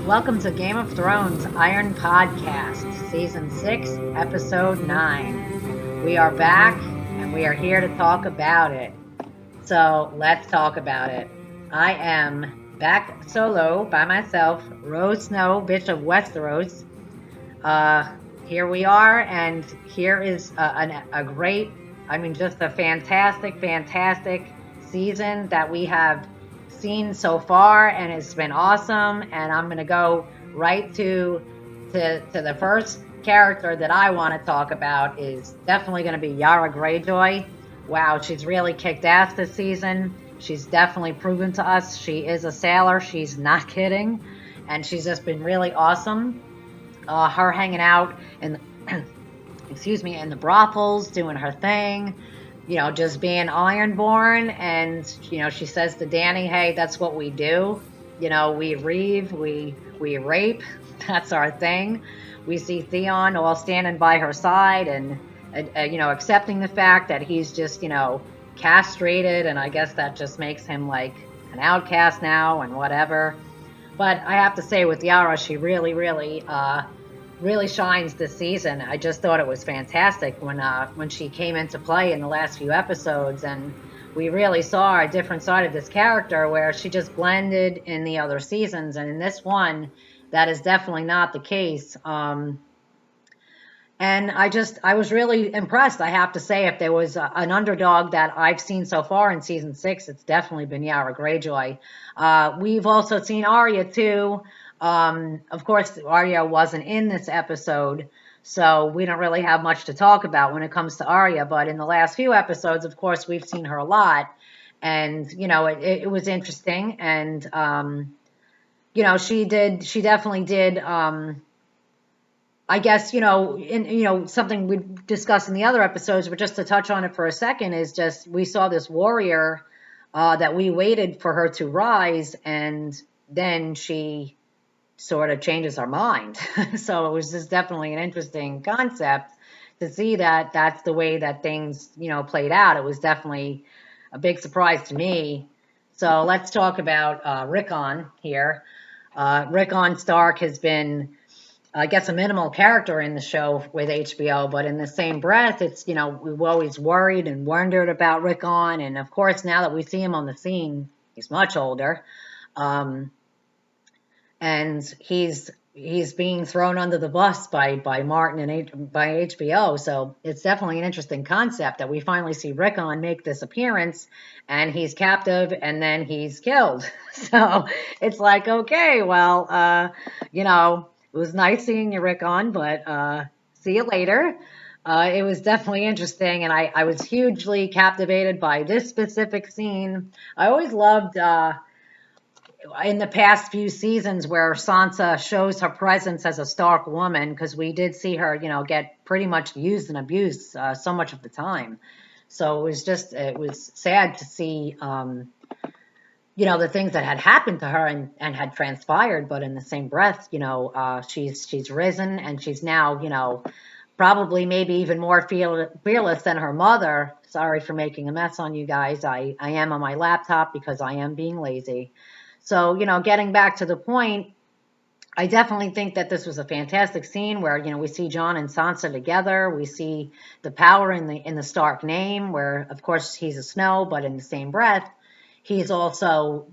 Welcome to Game of Thrones Iron Podcast, Season 6, Episode 9. We are back and we are here to talk about it. So let's talk about it. I am back solo by myself, Roe Snow, bitch of Westeros. Here we are, and here is a great, just a fantastic season that we have seen so far, and it's been awesome. And I'm going to go right to the first character that I want to talk about is definitely going to be Yara Greyjoy. Wow, she's really kicked ass this season. She's definitely proven to us she is a sailor. She's not kidding, and she's just been really awesome. Her hanging out in in the brothels, doing her thing, just being ironborn. And she says to Dany, hey, that's what we do. We reeve, we rape. That's our thing. We see Theon all standing by her side and accepting the fact that he's just castrated, and I guess that just makes him like an outcast now and whatever. But I have to say, with Yara, she really shines this season. I just thought it was fantastic when she came into play in the last few episodes, and we really saw a different side of this character where she just blended in the other seasons, and in this one, that is definitely not the case. And I was really impressed. I have to say, if there was an underdog that I've seen so far in season 6, it's definitely been Yara Greyjoy. We've also seen Aria too. Of course, Aria wasn't in this episode, so we don't really have much to talk about when it comes to Aria. But in the last few episodes, of course, we've seen her a lot, and it was interesting. And she definitely did. I guess, something we discussed in the other episodes, but just to touch on it for a second, is just we saw this warrior that we waited for her to rise, and then she sort of changes her mind. So it was just definitely an interesting concept to see that that's the way that things, played out. It was definitely a big surprise to me. So let's talk about Rickon here. Rickon Stark has been, I guess, a minimal character in the show with HBO, but in the same breath, it's, we've always worried and wondered about Rickon. And of course, now that we see him on the scene, he's much older. And he's being thrown under the bus by Martin and by HBO. So it's definitely an interesting concept that we finally see Rickon make this appearance, and he's captive and then he's killed. So it's like, okay, well, it was nice seeing you, Rickon, but see you later. It was definitely interesting, and I was hugely captivated by this specific scene. I always loved in the past few seasons where Sansa shows her presence as a Stark woman, because we did see her, get pretty much used and abused so much of the time. So it was sad to see, the things that had happened to her and had transpired. But in the same breath, she's risen, and she's now, probably maybe even more fearless than her mother. Sorry for making a mess on you guys. I am on my laptop because I am being lazy. So, getting back to the point, I definitely think that this was a fantastic scene where, we see Jon and Sansa together. We see the power in the Stark name, where, of course, he's a Snow, but in the same breath, he's also,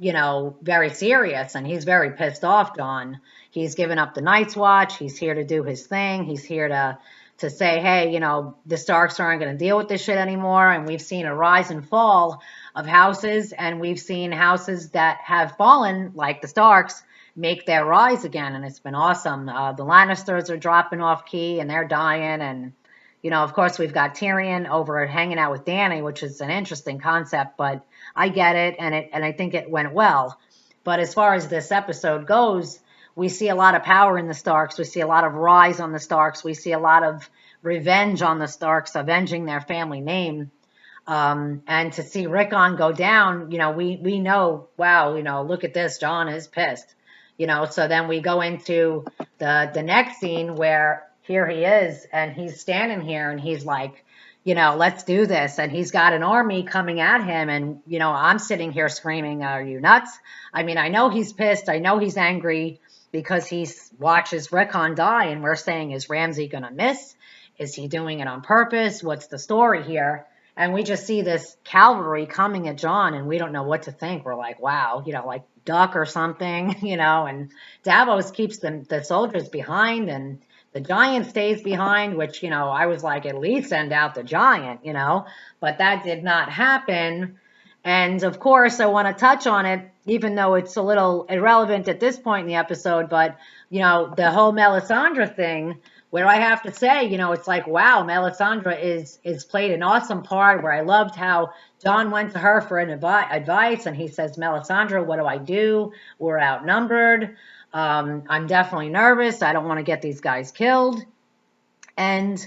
very serious, and he's very pissed off, Jon. He's given up the Night's Watch. He's here to do his thing. He's here to say, hey, the Starks aren't going to deal with this shit anymore. And we've seen a rise and fall of houses, and we've seen houses that have fallen, like the Starks, make their rise again, and it's been awesome. The Lannisters are dropping off key, and they're dying, and of course, we've got Tyrion over hanging out with Dany, which is an interesting concept, but I get it, and I think it went well. But as far as this episode goes, we see a lot of power in the Starks. We see a lot of rise on the Starks. We see a lot of revenge on the Starks, avenging their family name. And to see Rickon go down, we know, wow, look at this, Jon is pissed. So then we go into the next scene where here he is, and he's standing here, and he's like, let's do this. And he's got an army coming at him, and, I'm sitting here screaming, are you nuts? I mean, I know he's pissed. I know he's angry. because he watches Rickon die, and we're saying, is Ramsey going to miss? Is he doing it on purpose? What's the story here? And we just see this cavalry coming at Jon, and we don't know what to think. We're like, wow, like duck or something, and Davos keeps the soldiers behind, and the giant stays behind, which, I was like, at least send out the giant, but that did not happen. And of course, I want to touch on it, even though it's a little irrelevant at this point in the episode, but, the whole Melisandre thing, where I have to say, it's like, wow, Melisandre is played an awesome part, where I loved how Jon went to her for an advice, and he says, Melisandre, what do I do? We're outnumbered. I'm definitely nervous. I don't want to get these guys killed. And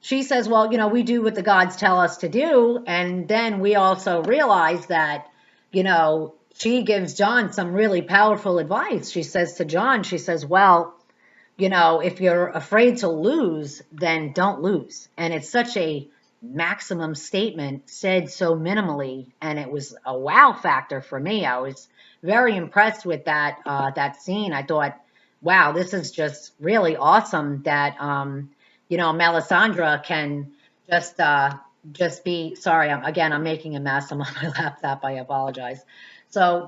she says, well, we do what the gods tell us to do. And then we also realize that, she gives Jon some really powerful advice. She says to Jon, she says, well, if you're afraid to lose, then don't lose. And it's such a maximum statement said so minimally. And it was a wow factor for me. I was very impressed with that scene. I thought, wow, this is just really awesome that, Melisandre can just be, sorry, I'm making a mess. I'm on my laptop. I apologize. So,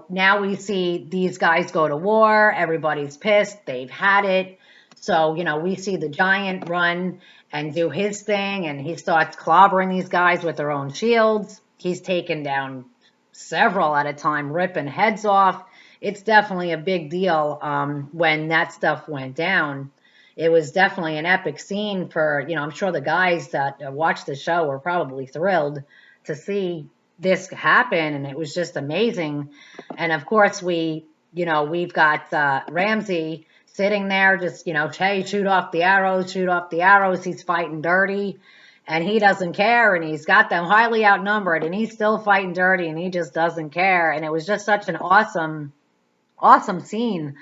now we see these guys go to war. Everybody's pissed. They've had it. So, we see the giant run and do his thing, and he starts clobbering these guys with their own shields. He's taken down several at a time, ripping heads off. It's definitely a big deal when that stuff went down. It was definitely an epic scene for, I'm sure the guys that watched the show were probably thrilled to see this happen, and it was just amazing. And of course, we've got Ramsey sitting there just, hey, shoot off the arrows. He's fighting dirty, and he doesn't care, and he's got them highly outnumbered, and he's still fighting dirty, and he just doesn't care. And it was just such an awesome scene.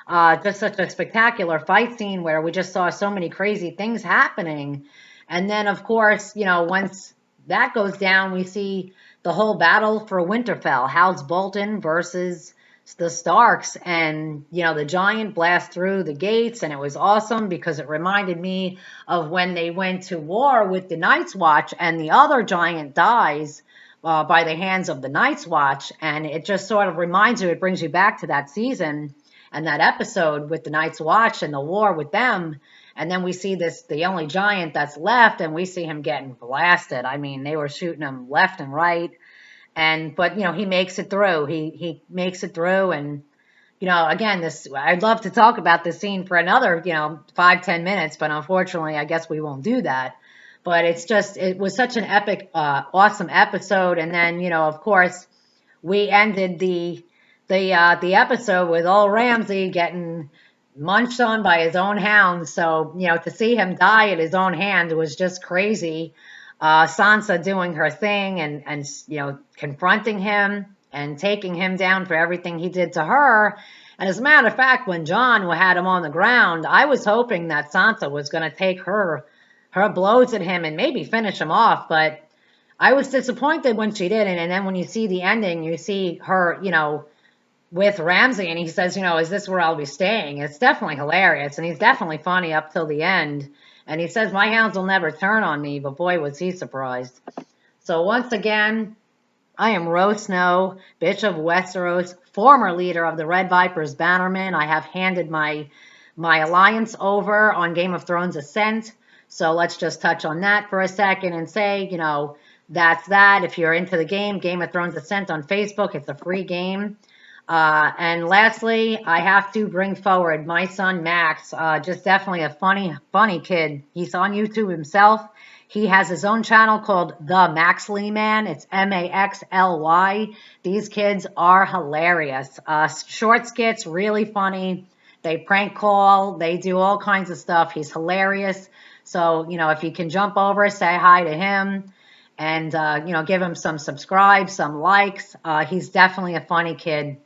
Just such a spectacular fight scene where we just saw so many crazy things happening. And then, of course, once that goes down, we see the whole battle for Winterfell, House Bolton versus the Starks. And, the giant blast through the gates, and it was awesome because it reminded me of when they went to war with the Night's Watch and the other giant dies by the hands of the Night's Watch. And it just sort of reminds you, it brings you back to that season and that episode with the Night's Watch and the war with them. And then we see the only giant that's left, and we see him getting blasted. I mean, they were shooting him left and right. But he makes it through. He makes it through. And, again, I'd love to talk about this scene for another, 5-10 minutes, but unfortunately, I guess we won't do that. But it was such an epic, awesome episode. And then, of course, we ended the episode with old Ramsey getting munched on by his own hounds. So, to see him die at his own hand was just crazy. Sansa doing her thing and confronting him and taking him down for everything he did to her. And as a matter of fact, when Jon had him on the ground, I was hoping that Sansa was going to take her blows at him and maybe finish him off. But I was disappointed when she didn't. And then when you see the ending, you see her, with Ramsey, and he says, is this where I'll be staying? It's definitely hilarious, and he's definitely funny up till the end. And he says, my hounds will never turn on me, but boy, was he surprised. So once again, I am Roe Snow, bitch of Westeros, former leader of the Red Vipers Bannermen. I have handed my alliance over on Game of Thrones Ascent. So let's just touch on that for a second and say, that's that. If you're into the Game of Thrones Ascent on Facebook, it's a free game. And lastly, I have to bring forward my son, Max, just definitely a funny kid. He's on YouTube himself. He has his own channel called The Maxley Man. It's Maxly. These kids are hilarious. Short skits, really funny. They prank call. They do all kinds of stuff. He's hilarious. So, if you can jump over, say hi to him and, give him some subscribes, some likes. He's definitely a funny kid.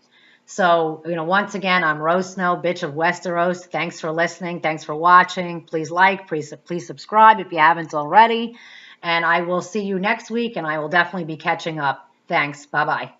So, once again, I'm Roe Snow, bitch of Westeros. Thanks for listening. Thanks for watching. Please like, please subscribe if you haven't already. And I will see you next week, and I will definitely be catching up. Thanks. Bye-bye.